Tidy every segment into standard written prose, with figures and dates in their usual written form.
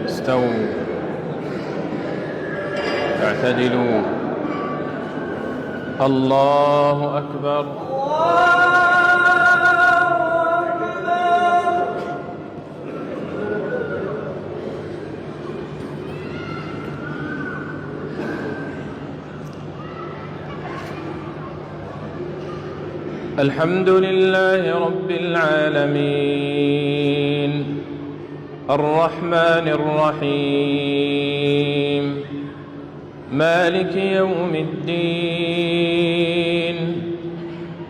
استووا اعتدلوا. الله أكبر. الحمد لله رب العالمين الرحمن الرحيم مالك يوم الدين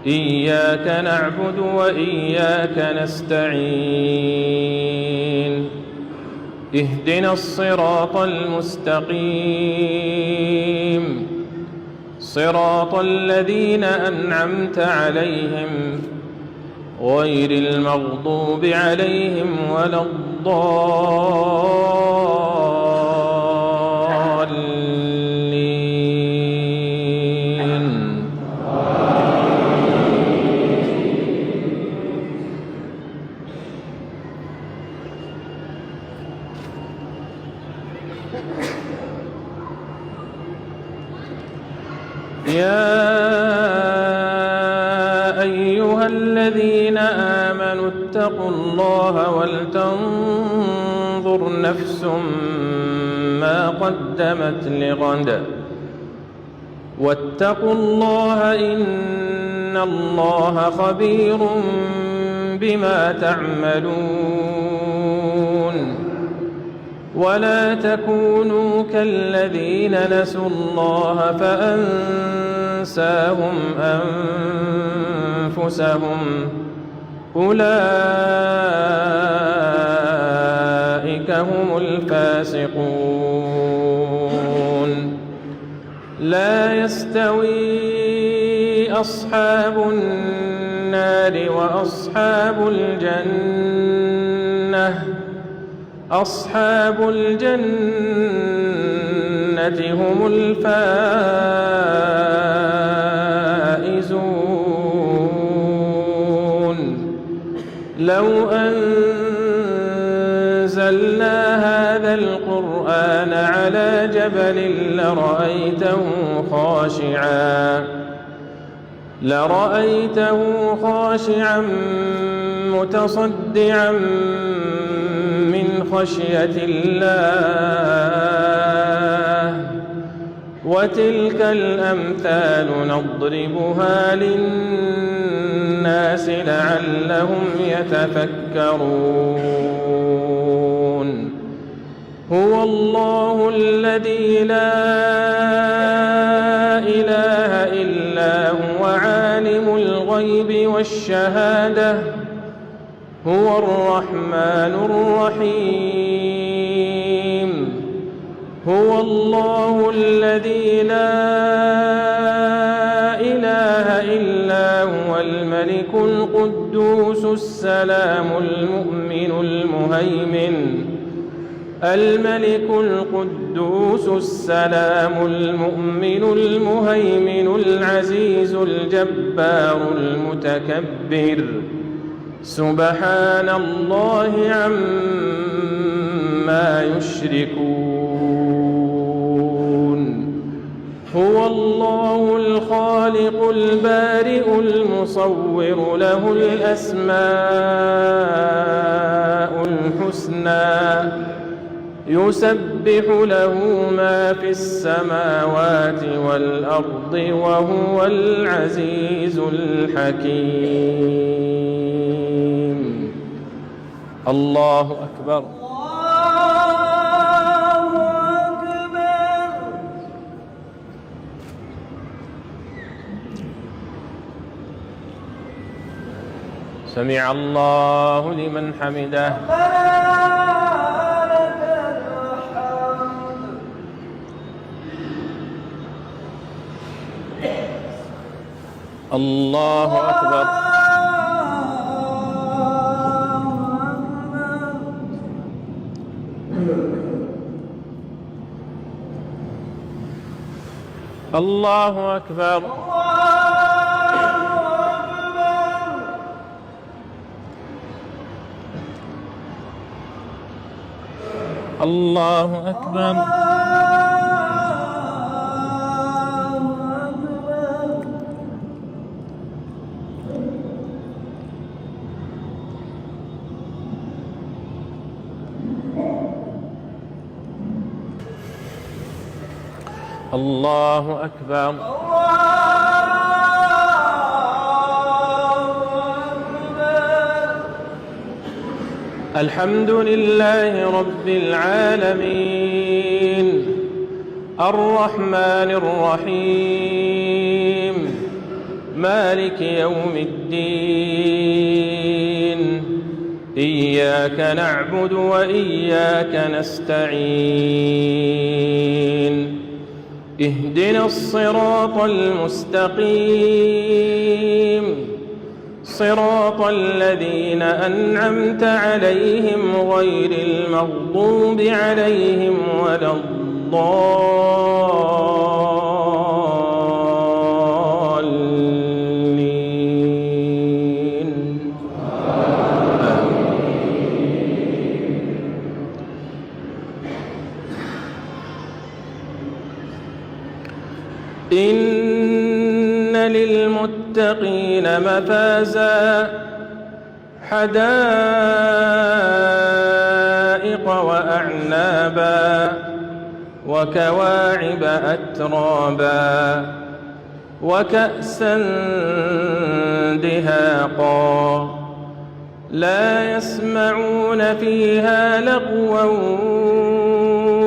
إياك نعبد وإياك نستعين اهدنا الصراط المستقيم صراط الذين أنعمت عليهم غير المغضوب عليهم ولا الضالين. يا أيها الذين آمنوا اتقوا الله ولتنظر نفس ما قدمت لغد واتقوا الله إن الله خبير بما تعملون. ولا تكونوا كالذين نسوا الله فأنساهم أنفسهم أولئك هم الفاسقون. لا يستوي أصحاب النار وأصحاب الجنة أصحاب الجنة هم الفائزون. لو أنزلنا هذا القرآن على جبل لرأيته خاشعا متصدعا من خشية الله. وتلك الأمثال نضربها للناس لعلهم يتفكرون. هو الله الذي لا إله إلا هو عالم الغيب والشهادة هو الرحمن الرحيم. هو الله الذي لا إله إلا هو الملك القدوس السلام المؤمن المهيمن العزيز الجبار المتكبر. سبحان الله عما يشركون. هو الله الخالق البارئ المصور له الأسماء الحسنى يسبح له ما في السماوات والأرض وهو العزيز الحكيم. الله أكبر. سمع الله لمن حمده. الله أكبر. الله أكبر. الله أكبر. الله أكبر. الحمد لله رب العالمين الرحمن الرحيم مالك يوم الدين إياك نعبد وإياك نستعين اهدنا الصراط المستقيم صراط الذين أنعمت عليهم غير المغضوب عليهم ولا الضالين. إن للمتقين مفازا حدائق وأعنابا وكواعب أترابا وكأسا دهاقا لا يسمعون فيها لغوا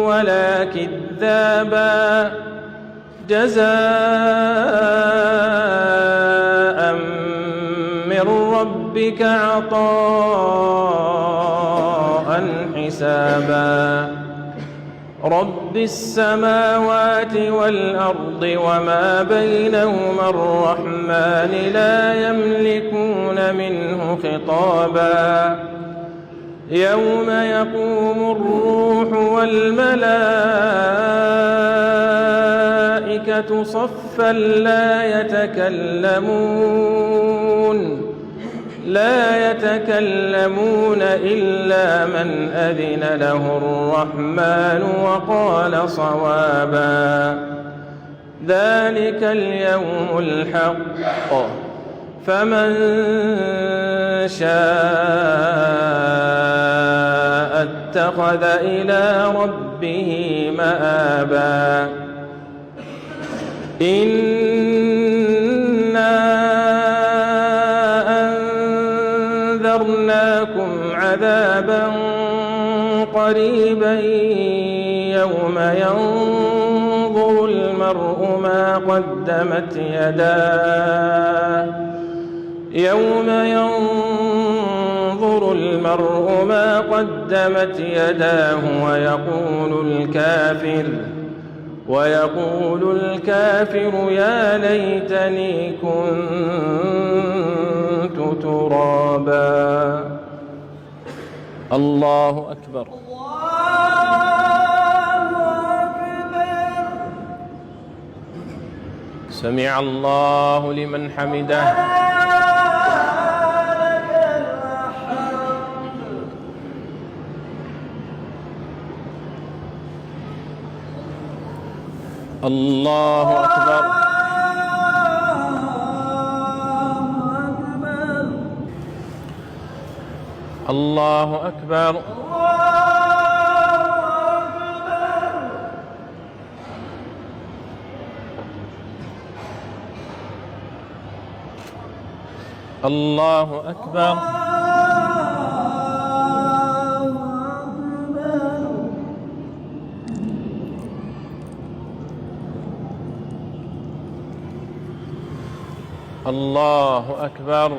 ولا كذابا جزاء من ربك عطاء حسابا رب السماوات والأرض وما بينهما الرحمن لا يملكون منه خطابا يوم يقوم الروح والملائكة صفا لا يتكلمون إلا من أذن له الرحمن وقال صوابا ذلك اليوم الحق فمن شاء اتخذ إلى ربه مآبا إنا أنذرناكم عذابا قريبا يوم ينظر المرء ما قدمت يداه ويقول الكافر يا ليتني كنت ترابا. الله أكبر. سمع الله لمن حمده. الله أكبر. الله أكبر. الله أكبر. الله أكبر.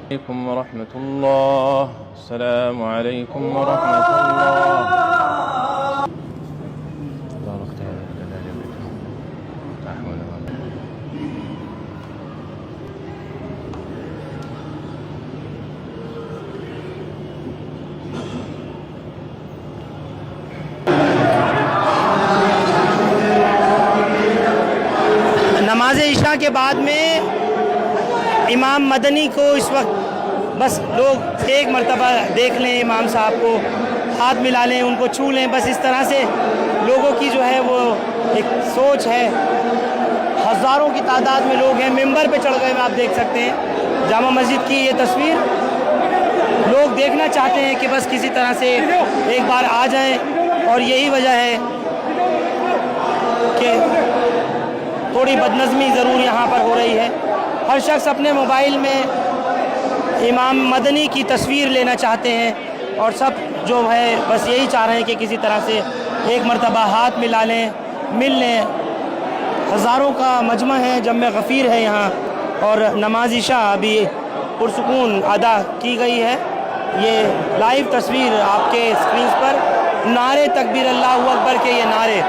عليكم ورحمة الله. السلام عليكم ورحمة الله. بارك الله. नमाज इशा के बाद में इमाम मदनी को इस वक्त बस लोग एक मरतबा देख लें, इमाम साहब को हाथ मिला लें, उनको छू लें, बस इस तरह से लोगों की जो है वो एक सोच है। हज़ारों की तादाद में लोग हैं, मिंबर पे चढ़ गए, आप देख सकते हैं जामा मस्जिद की ये तस्वीर। लोग देखना चाहते हैं कि बस किसी तरह से एक बार आ जाएं, और यही वजह है कि थोड़ी बदनज़मी ज़रूर यहाँ पर हो रही है। हर शख्स अपने मोबाइल में इमाम मदनी की तस्वीर लेना चाहते हैं, और सब जो है बस यही चाह रहे हैं कि किसी तरह से एक मरतबा हाथ मिला लें, मिल लें। हज़ारों का मजमा है, जम्मे गफ़ीर है यहाँ, और नमाज इशा अभी पुरसुकून अदा की गई है। ये लाइव तस्वीर आपके स्क्रीन पर, नारे तकबीर अल्लाहु अकबर के ये नारे।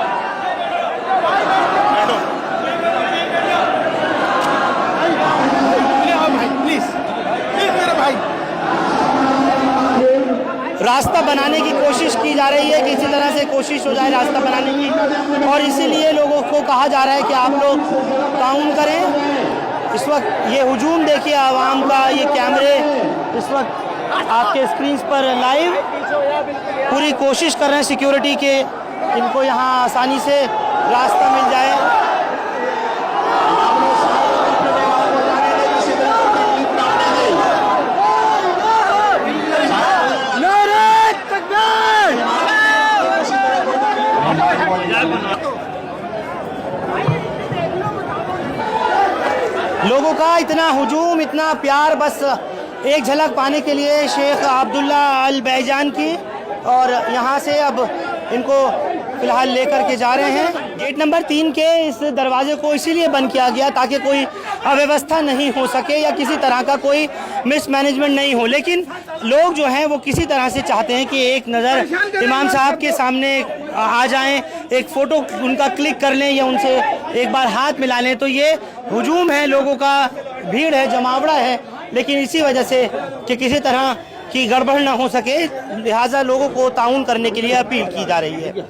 रास्ता बनाने की कोशिश की जा रही है कि इसी तरह से कोशिश हो जाए रास्ता बनाने की, और इसीलिए लोगों को कहा जा रहा है कि आप लोग ताउन करें। इस वक्त ये हुजूम देखिए आवाम का, ये कैमरे इस वक्त आपके स्क्रीन पर लाइव पूरी कोशिश कर रहे हैं सिक्योरिटी के, इनको यहाँ आसानी से रास्ता मिल जाए। लोगों का इतना हुजूम, इतना प्यार, बस एक झलक पाने के लिए शेख अब्दुल्ला अल बैजान की, और यहाँ से अब इनको फ़िलहाल लेकर के जा रहे हैं। गेट नंबर 3 के इस दरवाजे को इसीलिए बंद किया गया ताकि कोई अव्यवस्था नहीं हो सके या किसी तरह का कोई मिसमैनेजमेंट नहीं हो, लेकिन लोग जो हैं वो किसी तरह से चाहते हैं कि एक नज़र इमाम साहब के सामने आ जाएं, एक फ़ोटो उनका क्लिक कर लें या उनसे एक बार हाथ मिला लें। तो ये हुजूम है, लोगों का भीड़ है, जमावड़ा है, लेकिन इसी वजह से कि किसी तरह की गड़बड़ ना हो सके, लिहाजा लोगों को ताउन करने के लिए अपील की जा रही है।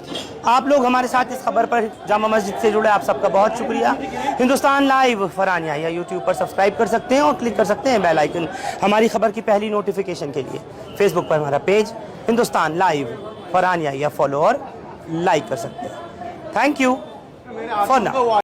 आप लोग हमारे साथ इस खबर पर जामा मस्जिद से जुड़े, आप सबका बहुत शुक्रिया। हिंदुस्तान लाइव फरहानिया या यूट्यूब पर सब्सक्राइब कर सकते हैं और क्लिक कर सकते हैं बेल आइकन हमारी खबर की पहली नोटिफिकेशन के लिए। फेसबुक पर हमारा पेज हिंदुस्तान लाइव फरहानिया या फॉलो और लाइक कर सकते हैं। Thank you for now.